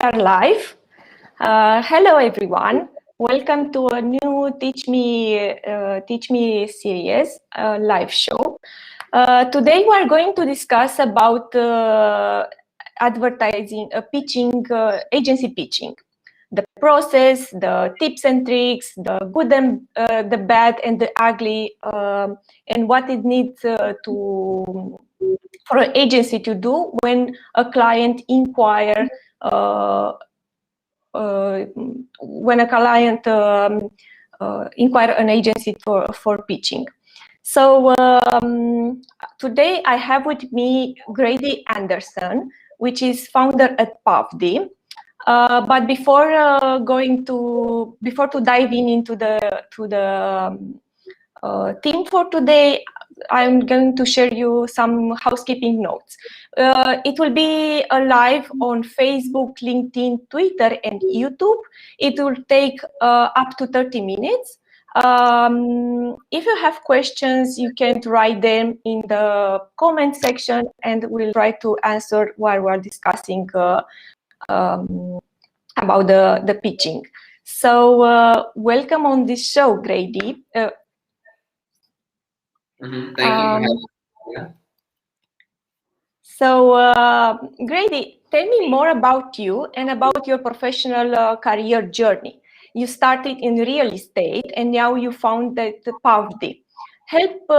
are live. Hello, everyone. Welcome to a new Teach Me series live show. Today, we are going to discuss about advertising, pitching, agency pitching, the process, the tips and tricks, the good and the bad and the ugly, and what it needs for an agency to do when a client inquire. When a client inquire an agency for pitching. So today I have with me Grady Anderson, which is founder at pavdy. But before to dive into the theme for today, I'm going to share you some housekeeping notes. It will be live on Facebook, LinkedIn, Twitter, and YouTube. It will take up to 30 minutes. If you have questions, you can write them in the comment section, and we'll try to answer while we're discussing about the pitching. So welcome on this show, Grady. Thank you. Yeah. So, Grady, tell me more about you and about your professional career journey. You started in real estate, and now you founded pavdy. Help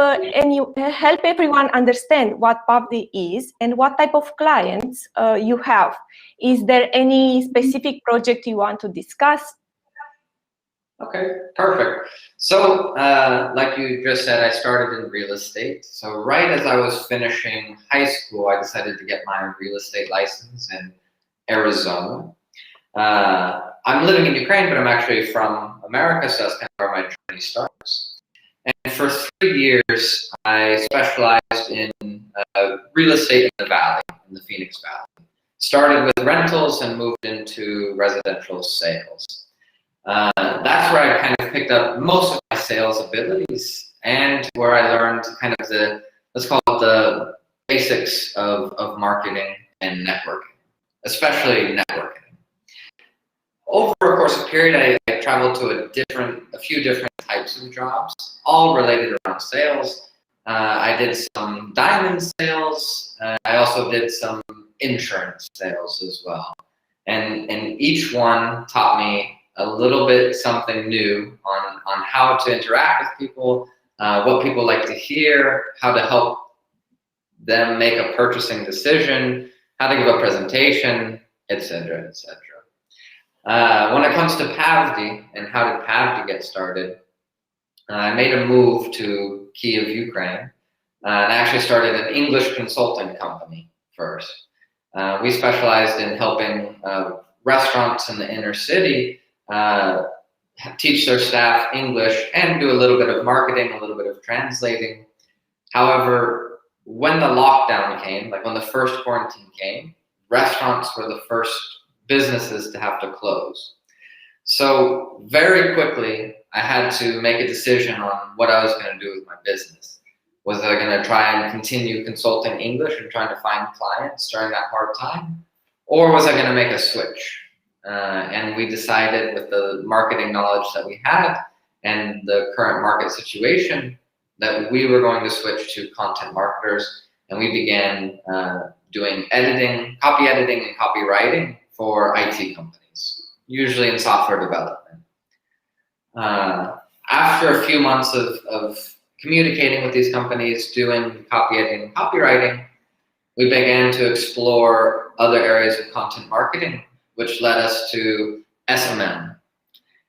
everyone understand what pavdy is and what type of clients you have. Is there any specific project you want to discuss? Okay, perfect. So, like you just said, I started in real estate. So right as I was finishing high school, I decided to get my real estate license in Arizona. I'm living in Ukraine, but I'm actually from America, so that's kind of where my journey starts. And for 3 years, I specialized in real estate in the Valley, in the Phoenix Valley. Started with rentals and moved into residential sales. That's where I kind of picked up most of my sales abilities and where I learned kind of the, let's call it the basics of marketing and networking, especially networking. Over a course of period, I traveled to a few different types of jobs, all related around sales. I did some diamond sales. I also did some insurance sales as well. And each one taught me a little bit something new on how to interact with people, what people like to hear, how to help them make a purchasing decision, how to give a presentation, etc., etc. When it comes to pavdy and how did pavdy get started, I made a move to Kiev, Ukraine, and actually started an English consulting company first. We specialized in helping restaurants in the inner city teach their staff English and do a little bit of marketing, a little bit of translating. However, when the lockdown came, like when the first quarantine came, restaurants were the first businesses to have to close. So very quickly, I had to make a decision on what I was going to do with my business. Was I going to try and continue consulting English and trying to find clients during that hard time? Or was I going to make a switch? And we decided with the marketing knowledge that we had and the current market situation that we were going to switch to content marketers, and we began doing editing, copy editing and copywriting for IT companies, usually in software development. After a few months of communicating with these companies, doing copy editing and copywriting, we began to explore other areas of content marketing, which led us to SMM.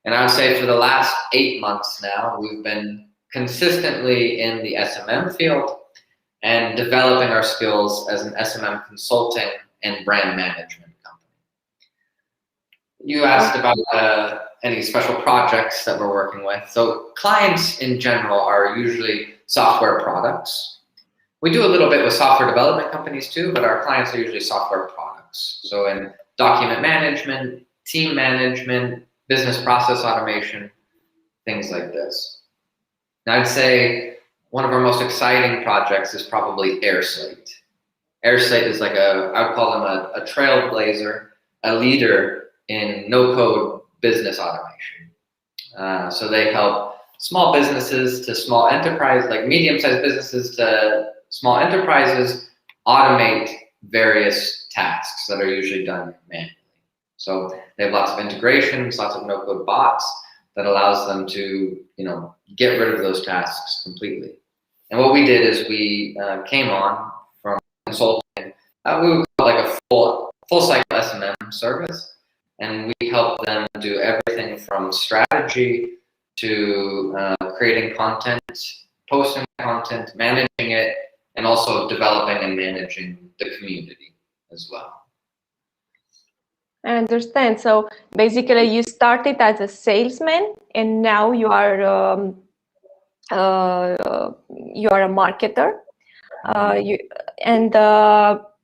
And I would say for the last 8 months now, we've been consistently in the SMM field and developing our skills as an SMM consulting and brand management company. You asked about any special projects that we're working with. So clients in general are usually software products. We do a little bit with software development companies too, but our clients are usually software products. So in document management, team management, business process automation, things like this. Now I'd say one of our most exciting projects is probably AirSlate. AirSlate is like I would call them a trailblazer a leader in no-code business automation. So they help small businesses to small enterprise, like medium-sized businesses to small enterprises, automate various tasks that are usually done manually. So they have lots of integrations, lots of no-code bots that allows them to, get rid of those tasks completely. And what we did is we came on from consulting. We would call it like a full cycle SMM service, and we help them do everything from strategy to creating content, posting content, managing it, and also developing and managing the community as well. I understand. So basically, you started as a salesman, and now you are a marketer.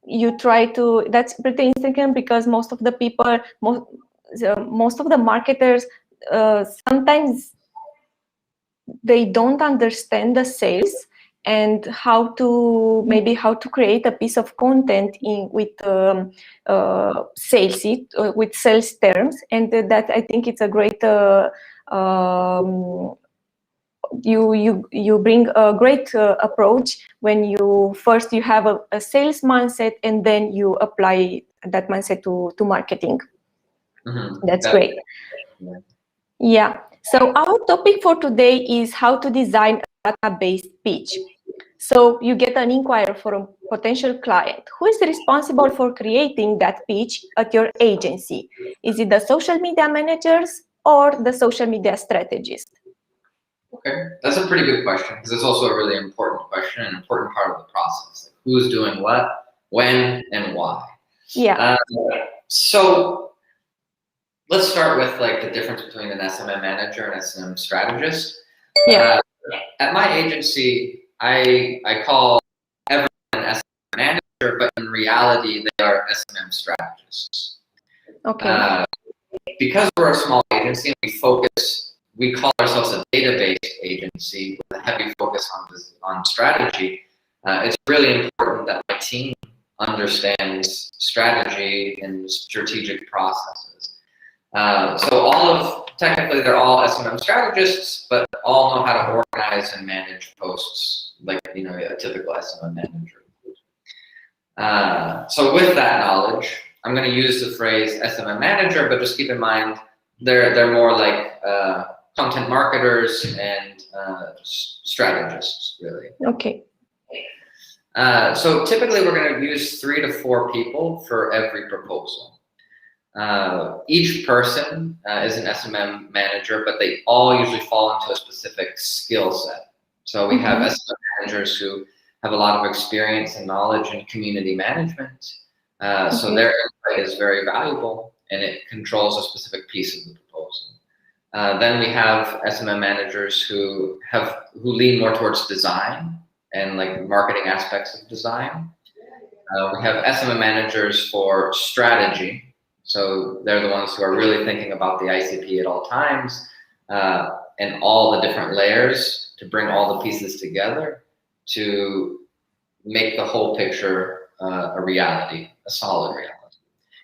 You try to. That's pretty interesting because most of the people, most of the marketers, sometimes they don't understand the sales and how to create a piece of content with with sales terms, and that I think it's a great you bring a great approach when you have a sales mindset and then you apply that mindset to marketing. That's great. Yeah. So our topic for today is how to design a data-based pitch. So you get an inquiry for a potential client. Who is responsible for creating that pitch at your agency? Is it the social media managers or the social media strategist? Okay, that's a pretty good question because it's also a really important question, an important part of the process. Like who's doing what, when, and why. Yeah. So let's start with like the difference between an SMM manager and SMM strategist. Yeah. At my agency, I call everyone an SMM manager, but in reality, they are SMM strategists. Okay. Because we're a small agency, we call ourselves a database agency with a heavy focus on strategy. It's really important that my team understands strategy and strategic processes. So technically they're all SMM strategists, but all know how to organize and manage posts like a typical SMM manager. So with that knowledge, I'm going to use the phrase SMM manager, but just keep in mind they're more like content marketers and strategists, really. Okay. So typically we're going to use 3 to 4 people for every proposal. Each person is an SMM manager, but they all usually fall into a specific skill set. So we have SMM managers who have a lot of experience and knowledge in community management. So their insight is very valuable and it controls a specific piece of the proposal. Then we have SMM managers who lean more towards design and like marketing aspects of design. We have SMM managers for strategy. So they're the ones who are really thinking about the ICP at all times and all the different layers to bring all the pieces together to make the whole picture a reality, a solid reality.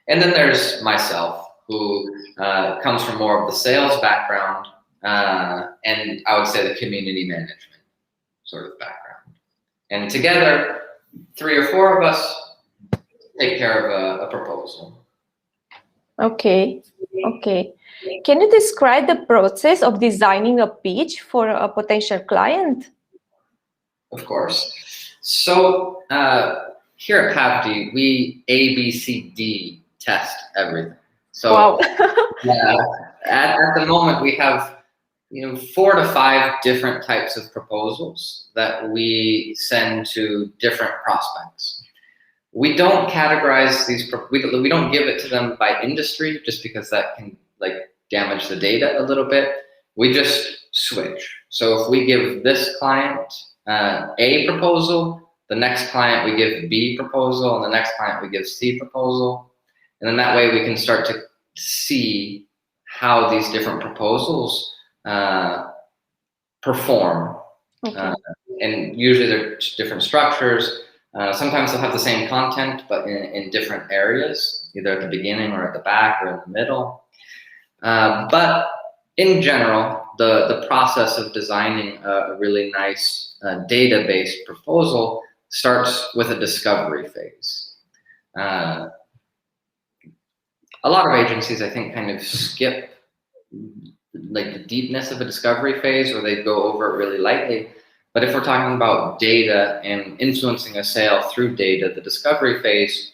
And then there's myself, who comes from more of the sales background and I would say the community management sort of background. And together, 3 or 4 of us take care of a proposal. Okay. Can you describe the process of designing a pitch for a potential client? Of course. So here at pavdy, we ABCD test everything. So wow. at the moment we have 4 to 5 different types of proposals that we send to different prospects. We don't categorize these. We don't give it to them by industry just because that can damage the data a little bit. We just switch. So if we give this client A proposal, the next client we give B proposal, and the next client we give C proposal, and then that way we can start to see how these different proposals perform. And usually they're different structures. Sometimes they'll have the same content, but in different areas. either at the beginning or at the back or in the middle. But in general, the process of designing a really nice data-based proposal starts with a discovery phase. A lot of agencies, I think, kind of skip like the deepness of a discovery phase, or they go over it really lightly. But if we're talking about data and influencing a sale through data, the discovery phase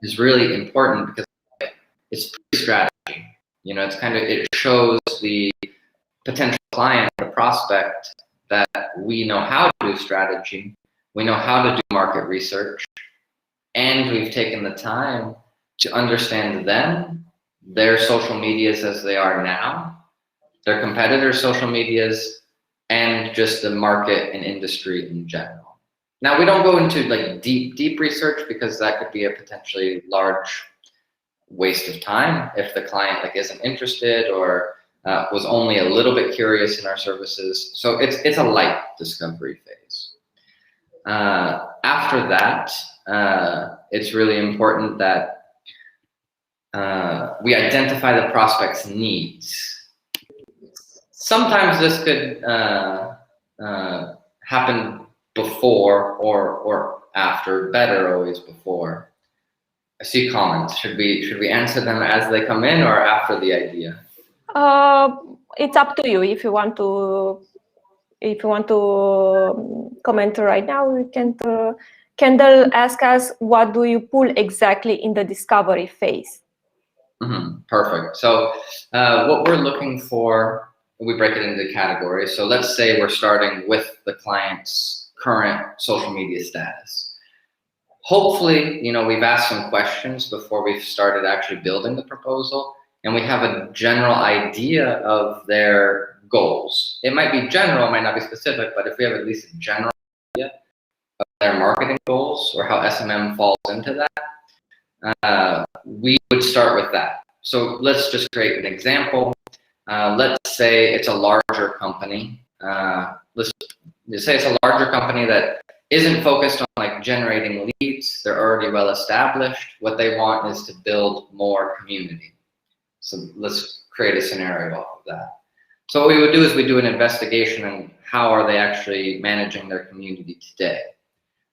is really important because it's pre-strategy. You know, it's kind of, it shows the potential client, the prospect, that we know how to do strategy, we know how to do market research, and we've taken the time to understand them, their social medias as they are now, their competitors' social medias, and just the market and industry in general. Now, we don't go into like deep research because that could be a potentially large waste of time if the client like isn't interested or was only a little bit curious in our services. So it's a light discovery phase. After that, it's really important that we identify the prospect's needs. Sometimes this could happen before or after, better always before. I see comments. Should we answer them as they come in or after the idea? It's up to you. If you want to comment right now, we can. Kendall asked us, what do you pull exactly in the discovery phase? Perfect. So what we're looking for, we break it into categories. So let's say we're starting with the client's current social media status. Hopefully, you know, we've asked some questions before we've started actually building the proposal, and we have a general idea of their goals. It might be general, it might not be specific, but if we have at least a general idea of their marketing goals or how SMM falls into that, we would start with that. So let's just create an example. Let's say it's a larger company. Let's say it's a larger company that isn't focused on like generating leads. They're already well established. What they want is to build more community. So let's create a scenario off of that. So what we would do is we do an investigation on how are they actually managing their community today.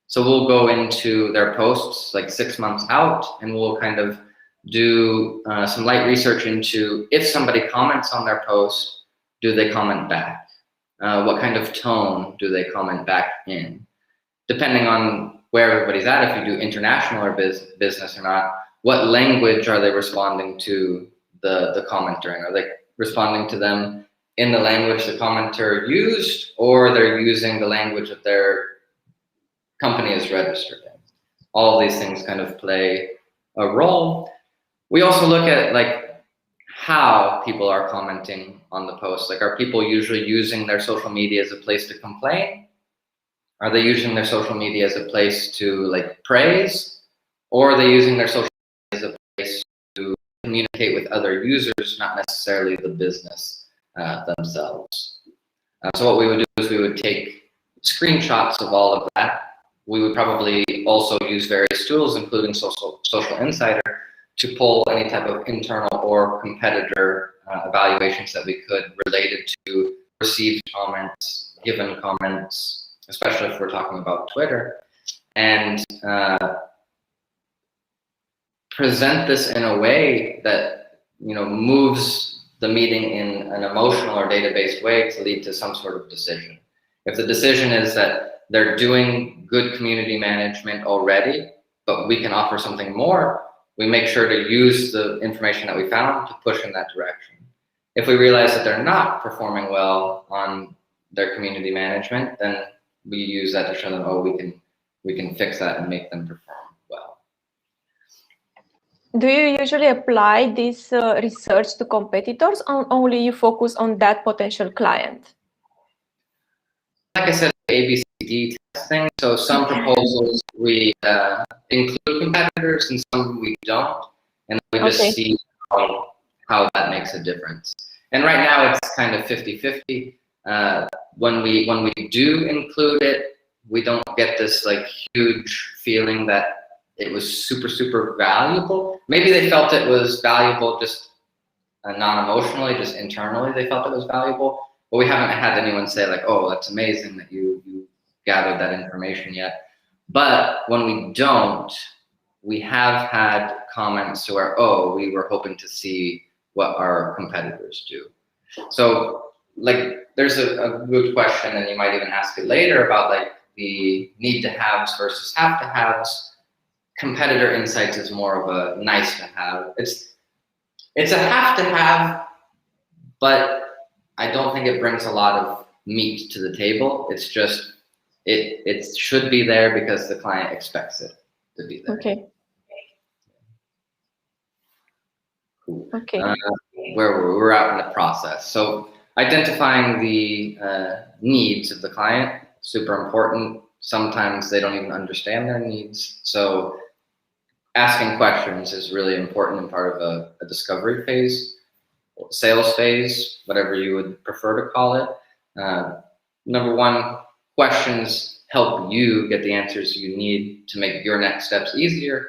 So we'll go into their posts like 6 months out, and we'll kind of do some light research into if somebody comments on their post, do they comment back? What kind of tone do they comment back in? Depending on where everybody's at, if you do international or business or not, what language are they responding to the commenter in? Are they responding to them in the language the commenter used, or they're using the language that their company is registered in? All of these things kind of play a role. We also look at like how people are commenting on the post. Like, are people usually using their social media as a place to complain? Are they using their social media as a place to like praise? Or are they using their social media as a place to communicate with other users, not necessarily the business themselves? So what we would do is we would take screenshots of all of that. We would probably also use various tools, including Socialinsider, to pull any type of internal or competitor evaluations that we could related to received comments, given comments, especially if we're talking about Twitter, and present this in a way that, you know, moves the meeting in an emotional or data-based way to lead to some sort of decision. If the decision is that they're doing good community management already, but we can offer something more, we make sure to use the information that we found to push in that direction. If we realize that they're not performing well on their community management, then we use that to show them, oh, we can fix that and make them perform well. Do you usually apply this research to competitors, or only you focus on that potential client? Like I said, ABCD testing. So some proposals we include competitors and some we don't, and we just see how that makes a difference. And right now it's kind of 50-50. When we do include it, we don't get this like huge feeling that it was super, super valuable. Maybe they felt it was valuable just non-emotionally, just internally they felt it was valuable. But we haven't had anyone say like, oh, that's amazing that you gathered that information yet. But when we don't, we have had comments to where, oh, we were hoping to see what our competitors do. So like there's a good question, and you might even ask it later about like the need to haves versus have to haves. Competitor insights is more of a nice to have. It's a have to have, but I don't think it brings a lot of meat to the table. It's just, it should be there because the client expects it to be there. Okay. Cool. Okay. Where we're out in the process. So identifying the needs of the client, super important. Sometimes they don't even understand their needs. So asking questions is really important and part of a discovery phase, sales phase, whatever you would prefer to call it. Number one, questions help you get the answers you need to make your next steps easier.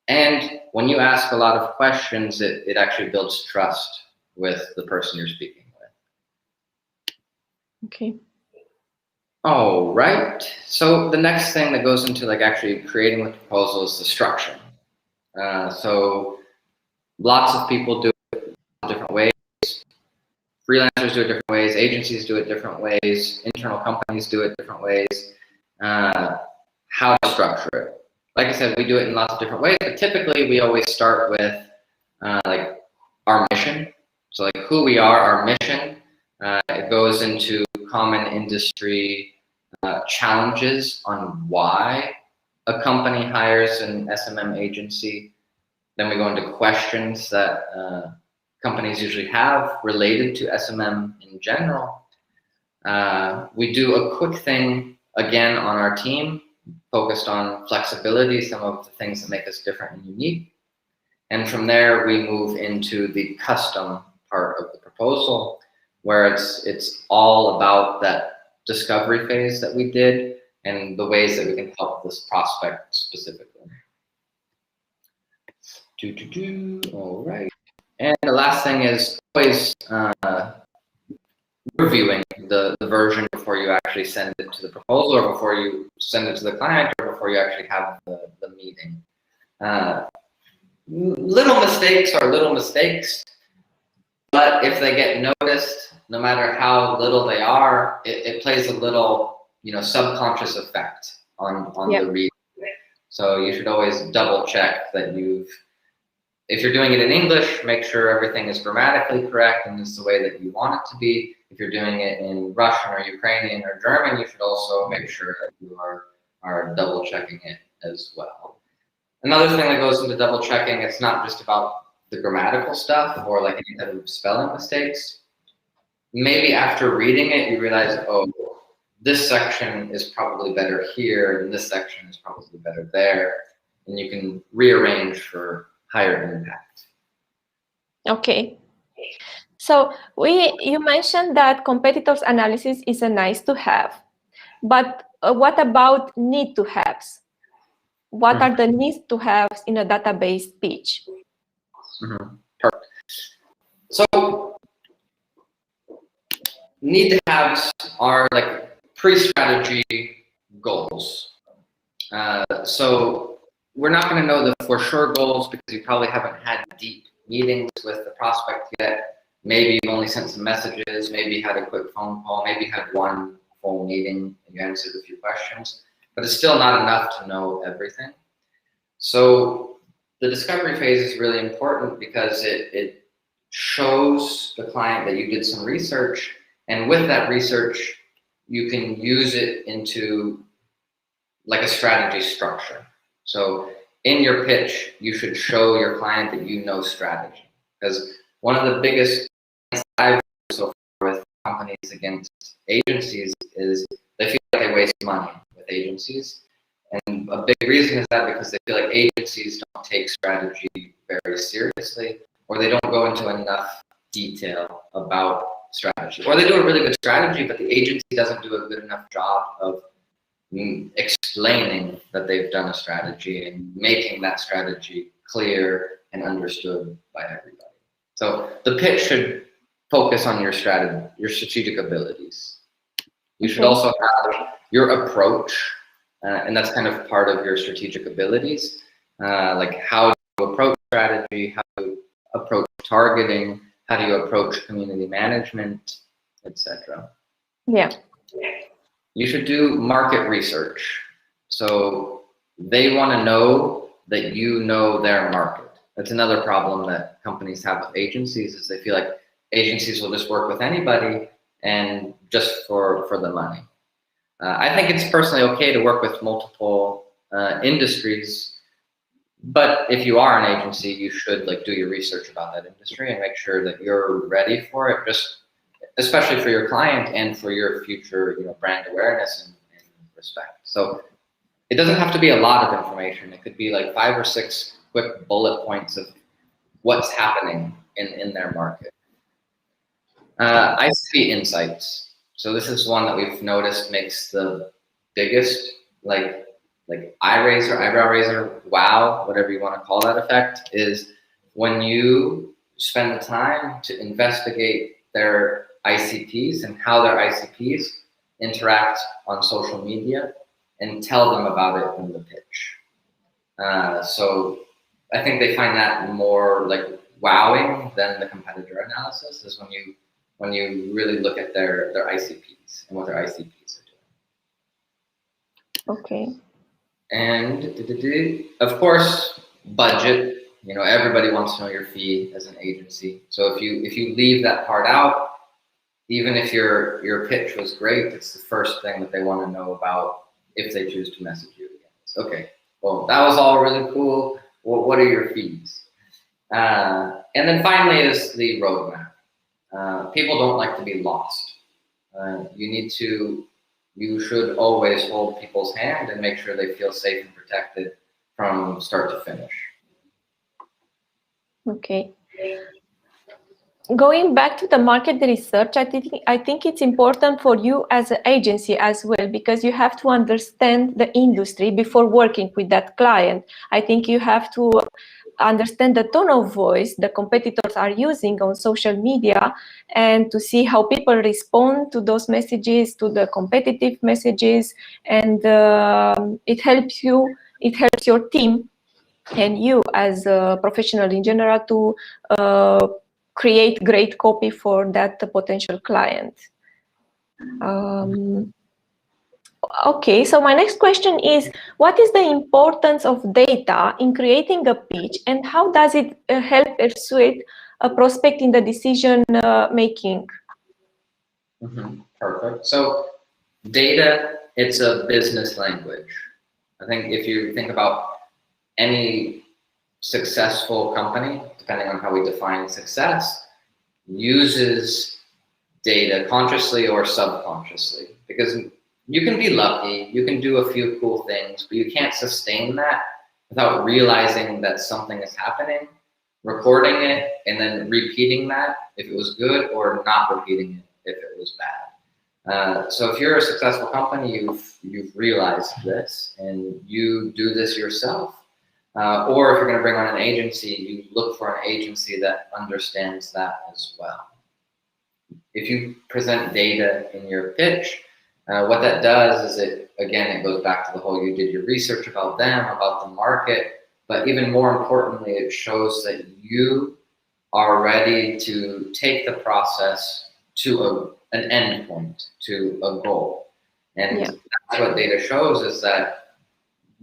And when you ask a lot of questions, it actually builds trust with the person you're speaking with. Okay. All right. So the next thing that goes into like actually creating the proposal is the structure. So lots of people do it different ways. Freelancers do it different ways. Agencies do it different ways. Internal companies do it different ways. How to structure it. Like I said, we do it in lots of different ways, but typically we always start with like our mission. So like who we are, our mission. It goes into common industry challenges on why a company hires an S&M agency. Then we go into questions that companies usually have related to S&M in general. We do a quick thing again on our team, focused on flexibility, some of the things that make us different and unique. And from there, we move into the custom part of the proposal, where it's all about that discovery phase that we did and the ways that we can help this prospect specifically. All right. And the last thing is always reviewing the version before you actually send it to the proposal, or before you send it to the client, or before you actually have the meeting. Little mistakes are little mistakes, but if they get noticed, no matter how little they are, it plays a little, subconscious effect on the read. So you should always double check that if you're doing it in English, make sure everything is grammatically correct and is the way that you want it to be. If you're doing it in Russian or Ukrainian or German, you should also make sure that you are double checking it as well. Another thing that goes into double checking, it's not just about the grammatical stuff or like any type of spelling mistakes. Maybe after reading it, you realize, oh, this section is probably better here, and this section is probably better there. And you can rearrange for higher impact. Okay. So you mentioned that competitors analysis is a nice to have, but what about need to haves? What are the needs to haves in a database pitch? Perfect. So need to haves are like pre-strategy goals. So we're not going to know the for sure goals because you probably haven't had deep meetings with the prospect yet. Maybe you've only sent some messages, maybe had a quick phone call, maybe had one full meeting and you answered a few questions, but it's still not enough to know everything. So the discovery phase is really important because it shows the client that you did some research, and with that research, you can use it into like a strategy structure. So in your pitch, you should show your client that you know strategy. Because one of the biggest I've so far with companies against agencies is they feel like they waste money with agencies. And a big reason is that because they feel like agencies don't take strategy very seriously, or they don't go into enough detail about strategy. Or they do a really good strategy, but the agency doesn't do a good enough job of explaining that they've done a strategy and making that strategy clear and understood by everybody. So the pitch should focus on your strategy, your strategic abilities. You should also have your approach, and that's kind of part of your strategic abilities, like how do you approach strategy, how do you approach targeting, how do you approach community management, etc. Yeah. You should do market research. So they want to know that you know their market. That's another problem that companies have with agencies, is they feel like agencies will just work with anybody and just for the money. I think it's personally okay to work with multiple industries, but if you are an agency, you should like do your research about that industry and make sure that you're ready for it, just especially for your client and for your future, brand awareness and respect. So it doesn't have to be a lot of information. It could be like 5 or 6 quick bullet points of what's happening in their market. ICP insights. So this is one that we've noticed makes the biggest like eyebrow raiser, wow, whatever you want to call that effect, is when you spend the time to investigate their ICPs and how their ICPs interact on social media and tell them about it in the pitch. So I think they find that more like wowing than the competitor analysis, is when you really look at their ICPs and what their ICPs are doing. Okay. And of course, budget. Everybody wants to know your fee as an agency. So if you leave that part out, even if your pitch was great, it's the first thing that they want to know about if they choose to message you again. It's, okay, well, that was all really cool. Well, what are your fees? And then finally is the roadmap. People don't like to be lost. You should always hold people's hand and make sure they feel safe and protected from start to finish. Okay. Going back to the market research, I think it's important for you as an agency as well, because you have to understand the industry before working with that client. I think you have to understand the tone of voice the competitors are using on social media, and to see how people respond to those messages, to the competitive messages, and it helps your team and you as a professional in general to create great copy for that potential client. Okay, so my next question is, what is the importance of data in creating a pitch, and how does it help persuade a prospect in the decision making? Perfect. So data, it's a business language. I think if you think about any successful company, depending on how we define success, uses data consciously or subconsciously, because you can be lucky, you can do a few cool things, but you can't sustain that without realizing that something is happening, recording it, and then repeating that if it was good, or not repeating it if it was bad. So if you're a successful company, you've realized this and you do this yourself. Or if you're going to bring on an agency, you look for an agency that understands that as well. If you present data in your pitch, what that does is it goes back to the whole, you did your research about them, about the market, but even more importantly, it shows that you are ready to take the process to an end point, to a goal. And that's what data shows, is that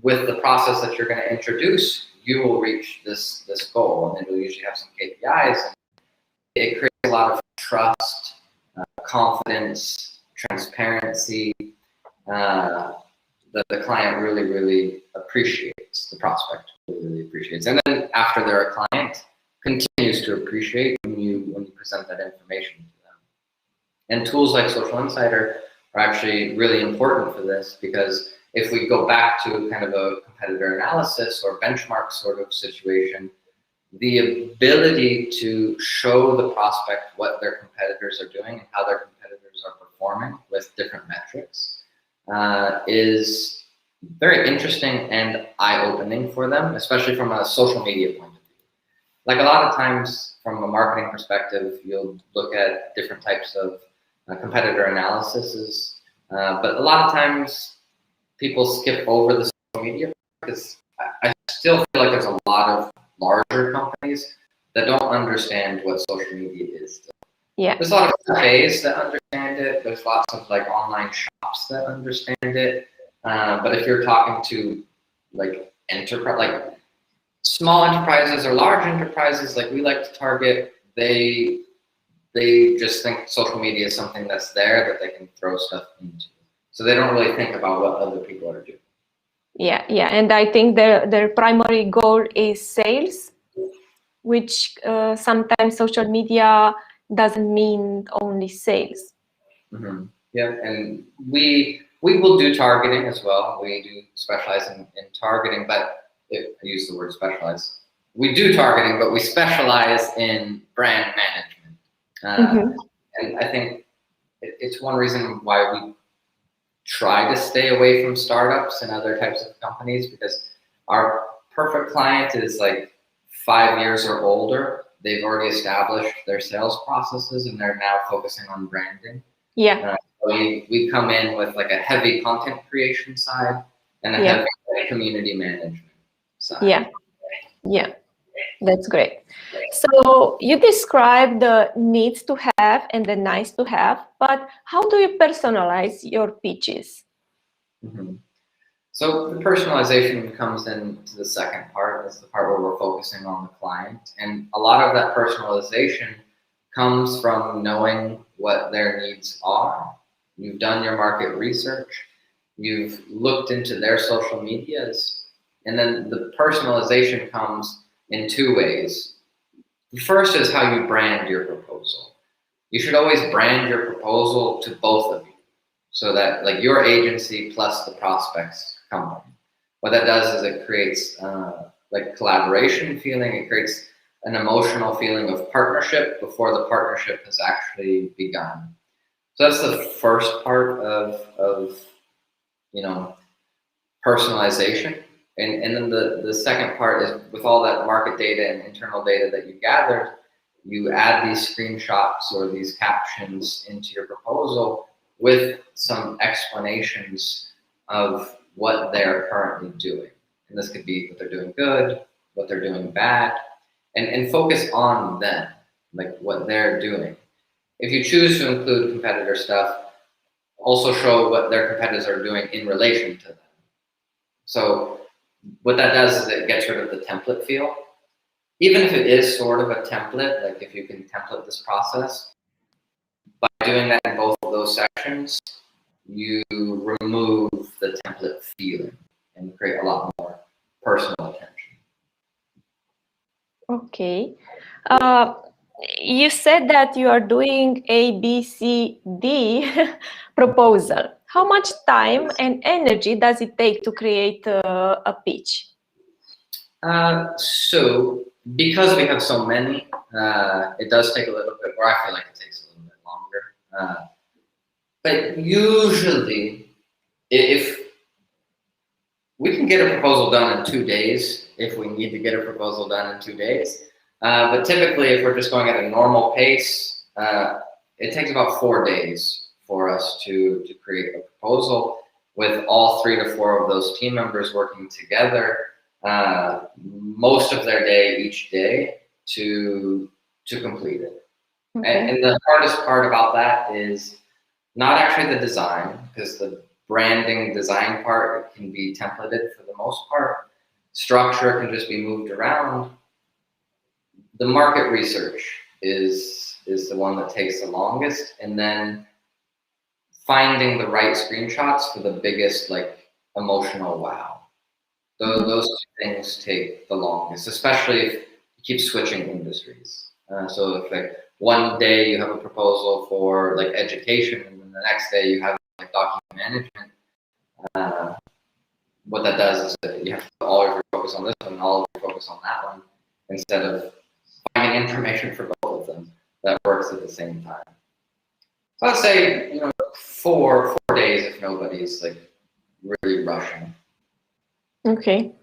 with the process that you're going to introduce, you will reach this goal, and it will usually have some KPIs. And it creates a lot of trust, confidence, transparency, that the client really appreciates, the prospect really appreciates. And then after they're a client, continues to appreciate when you present that information to them. And tools like Socialinsider are actually really important for this, because if we go back to kind of a competitor analysis or benchmark sort of situation, the ability to show the prospect what their competitors are doing and how their competitors are performing with different metrics is very interesting and eye-opening for them, especially from a social media point of view. Like a lot of times from a marketing perspective, you'll look at different types of competitor analysis, but a lot of times people skip over the social media because I still feel like there's a lot of larger companies that don't understand what social media is still. Yeah. There's a lot of cafes that understand it. There's lots of like online shops that understand it. But if you're talking to like enterprise, like small enterprises or large enterprises, like we like to target, they just think social media is something that's there that they can throw stuff into. So they don't really think about what other people are doing. Yeah, yeah, and I think their primary goal is sales, which sometimes social media doesn't mean only sales. Mm-hmm. Yeah, and we will do targeting as well. We do specialize in targeting, but I use the word specialize. We do targeting, but we specialize in brand management. And I think it's one reason why we try to stay away from startups and other types of companies, because our perfect client is like 5 years or older. They've already established their sales processes and they're now focusing on branding. Yeah. We come in with like a heavy content creation side and a heavy community management side. Yeah, yeah, that's great. So you described the needs to have and the nice to have, but how do you personalize your pitches? Mm-hmm. So the personalization comes into the second part. That's the part where we're focusing on the client. And a lot of that personalization comes from knowing what their needs are. You've done your market research. You've looked into their social medias. And then the personalization comes in two ways. The first is how you brand your proposal. You should always brand your proposal to both of you, so that like your agency plus the prospect's company. What that does is it creates like collaboration feeling. It creates an emotional feeling of partnership before the partnership has actually begun. So that's the first part of personalization. And then the second part is, with all that market data and internal data that you gathered, you add these screenshots or these captions into your proposal with some explanations of what they're currently doing. And this could be what they're doing good, what they're doing bad, and focus on them, like what they're doing. If you choose to include competitor stuff, also show what their competitors are doing in relation to them. So what that does is it gets rid of the template feel. Even if it is sort of a template, like if you can template this process, by doing that in both of those sections, you remove the template feeling and create a lot more personal attention. Okay. You said that you are doing A, B, C, D proposal. How much time and energy does it take to create a pitch? So because we have so many, it does take a little bit, or I feel like it takes a little bit longer. But usually, if we can get a proposal done in 2 days, if we need to get a proposal done in 2 days. But typically, if we're just going at a normal pace, it takes about 4 days for us to create a proposal with all 3 to 4 of those team members working together most of their day each day to complete it. Okay. And the hardest part about that is not actually the design, because the branding design part can be templated for the most part. Structure can just be moved around. The market research is the one that takes the longest, and then finding the right screenshots for the biggest like emotional wow. Those two things take the longest, especially if you keep switching industries. So if like one day you have a proposal for like education, and then the next day you have like document management, what that does is that you have to put all of your focus on this one and all of your focus on that one, instead of finding information for both of them that works at the same time. So I'd say 4 days if nobody's like really rushing. Okay.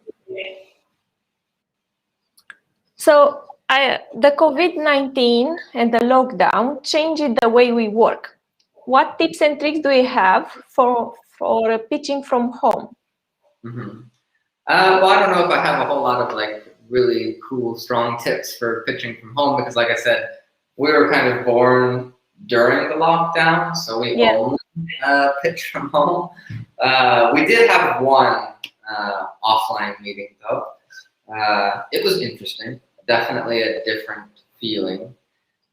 So the COVID-19 and the lockdown changed the way we work. What tips and tricks do you have for pitching from home? Mm-hmm. Well, I don't know if I have a whole lot of like really cool, strong tips for pitching from home because, like I said, we were kind of born during the lockdown, so we only pitch from home. We did have one offline meeting though. It was interesting, definitely a different feeling.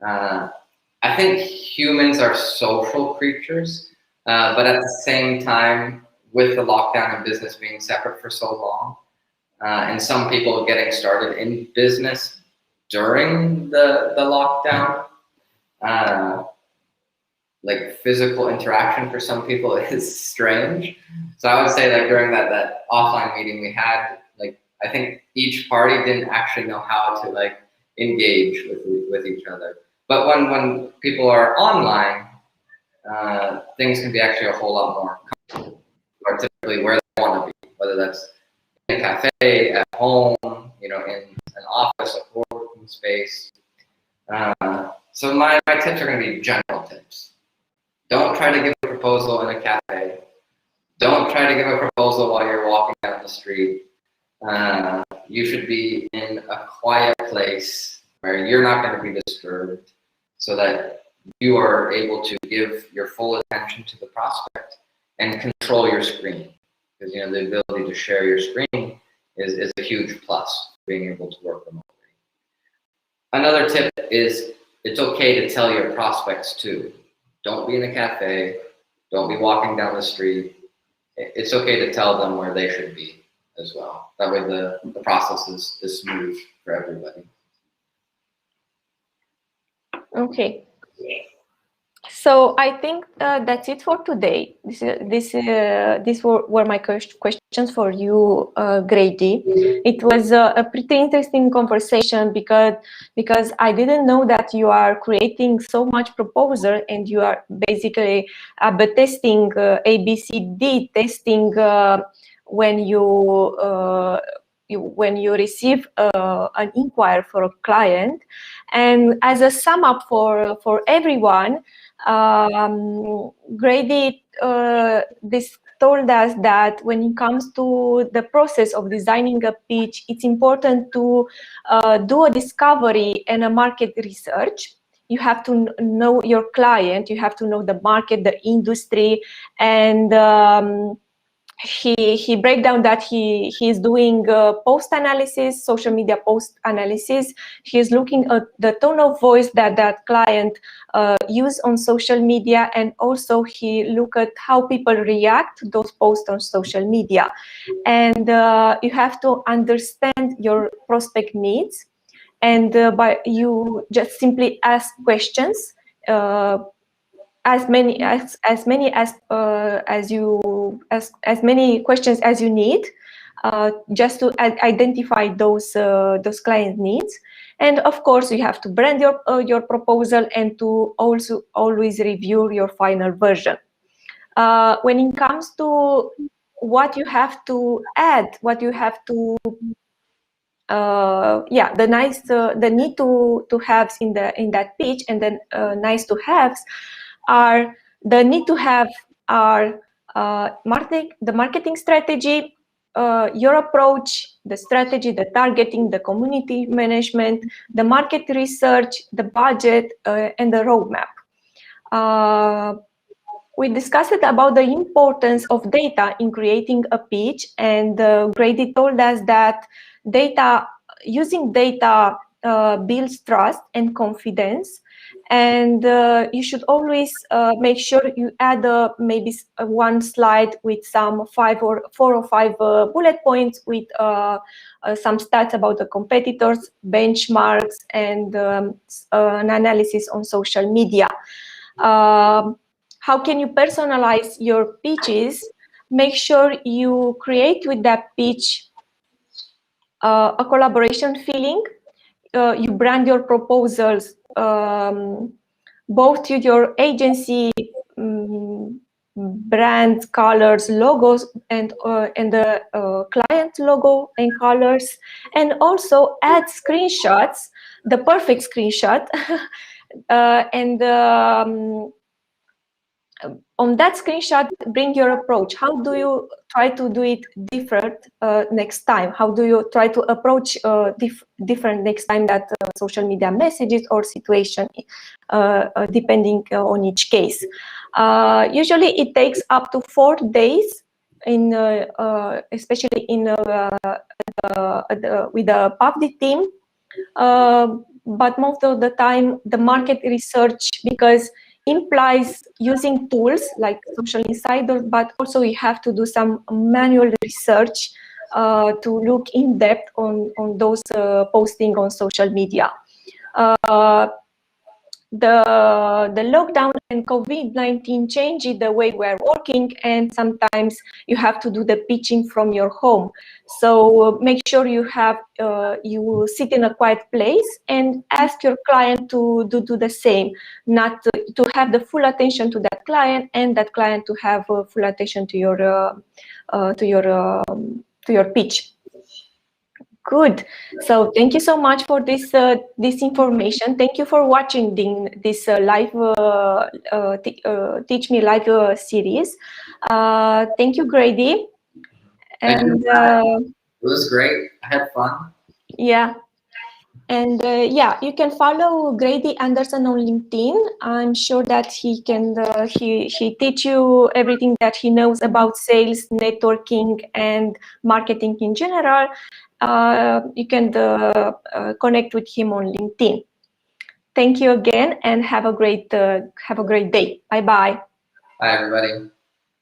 I think humans are social creatures, but at the same time, with the lockdown and business being separate for so long, and some people getting started in business during the lockdown, like physical interaction for some people is strange. So I would say like during that offline meeting we had, like I think each party didn't actually know how to like engage with each other. But when people are online, things can be actually a whole lot more comfortable, or typically where they want to be, whether that's in a cafe, at home, in an office, a co-working space. So my tips are going to be general tips. Don't try to give a proposal in a cafe. Don't try to give a proposal while you're walking down the street. You should be in a quiet place where you're not going to be disturbed so that you are able to give your full attention to the prospect and control your screen. Because the ability to share your screen is a huge plus, being able to work remotely. Another tip is it's okay to tell your prospects too. Don't be in a cafe. Don't be walking down the street. It's okay to tell them where they should be as well. That way the process is smooth for everybody. Okay. So I think that's it for today. These were my questions for you, Grady. It was a pretty interesting conversation because I didn't know that you are creating so much proposal and you are basically testing ABCD testing when you receive an inquiry for a client. And as a sum up for everyone, Grady told us that when it comes to the process of designing a pitch, it's important to do a discovery and a market research. You have to know your client, you have to know the market, the industry, and he break down that he is doing post analysis, social media post analysis. He is looking at the tone of voice that client use on social media, and also he look at how people react to those posts on social media. And you have to understand your prospect needs, and by you just simply ask questions. As many questions as you need, just to identify those client needs. And of course, you have to brand your proposal and to also always review your final version. When it comes to what you have to add, what you have to the need to haves in that pitch, and then nice to haves are the need to have are the marketing strategy, your approach, the strategy, the targeting, the community management, the market research, the budget, and the roadmap. We discussed about the importance of data in creating a pitch, and Grady told us that using data builds trust and confidence. And you should always make sure you add maybe one slide with some 4 or 5 bullet points with some stats about the competitors, benchmarks, and an analysis on social media. How can you personalize your pitches? Make sure you create with that pitch a collaboration feeling. You brand your proposals both to your agency brands, colors, logos, and the client logo and colors, and also add screenshots, the perfect screenshot, and on that screenshot, bring your approach. How do you try to do it different next time? How do you try to approach different next time that social media messages or situation, depending on each case? Usually it takes up to 4 days, in especially in with the pavdy team. But most of the time, the market research, because implies using tools like Socialinsider, but also you have to do some manual research to look in depth on those posting on social media. The lockdown and COVID-19 changed the way we're working, and sometimes you have to do the pitching from your home. So make sure you have you sit in a quiet place and ask your client to do the same, not to have the full attention to that client, and that client to have full attention to your pitch. Good. So thank you so much for this this information. Thank you for watching this live Teach Me Live series. Thank you, Grady. And it was great. I had fun. Yeah. And yeah, you can follow Grady Anderson on LinkedIn. I'm sure that he can he teach you everything that he knows about sales, networking, and marketing in general. You can connect with him on LinkedIn. Thank you again, and have a great day. Bye bye. Bye, everybody.